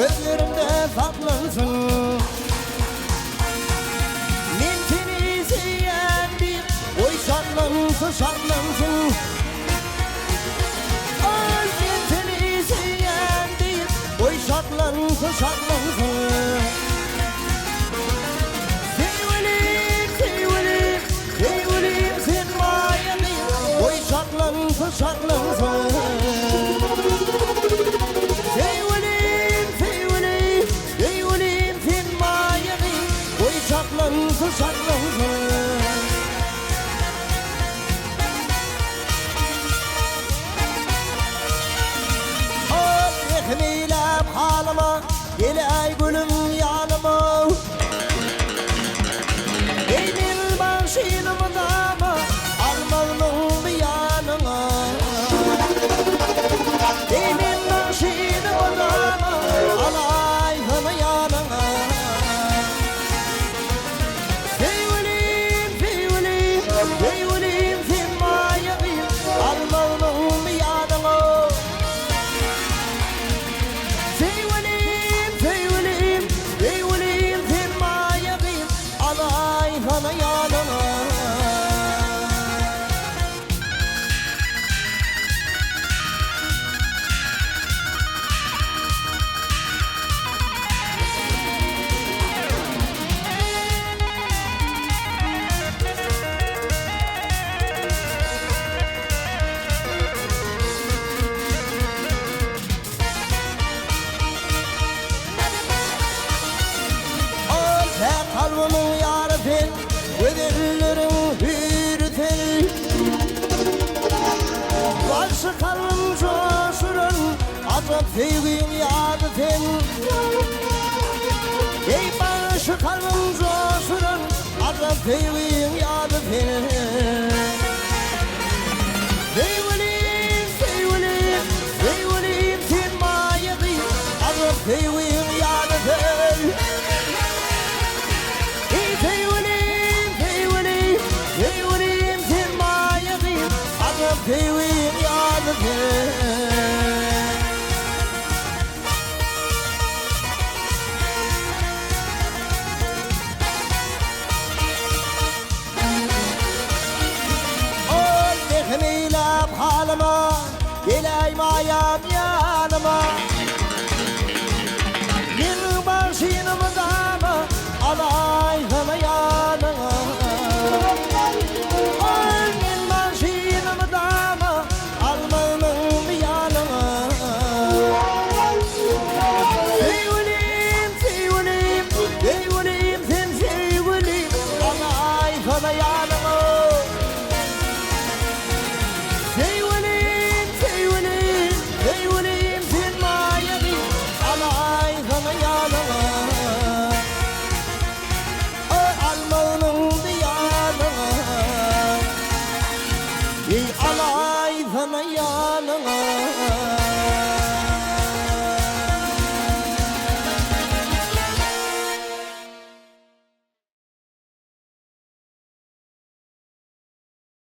gözlerimde saklansın. Men seni sevdim, oy şarlansın şarlansın. Ay men seni sevdim, oy şarlansın şarlansın. Şarlansın şarlansın. Sevgilim sevgilim sevgilim sen mayani. Oy şarlansın şarlansın. Oh yetmeylem halıma, gel ay gülüm yanıma. Benim başımda mı almalım bir yanıma. Benim başımda mı alayım yanıma. Sevgilim sevgilim sevgilim sen mayayım, almalım bir yanıma. Sevgilim sevgilim sevgilim sen mayayım, alayım yanıma. Kalbinin yarı sen, gözlerin hürü sen. Karşı kalbim coşurun, azap sevgin yadı sen. Ey başı kalbim coşurun, azap sevgin yadı sen. Sevgilim, sevgilim, sevgilim sen mayadın, azap sevgin yadı sen. Sevgilim sen mayadın, azap sevgin yadı sen. Oy mehmeylem halıma, gel mayam yanıma. Benim başımda mı alayım yanıma.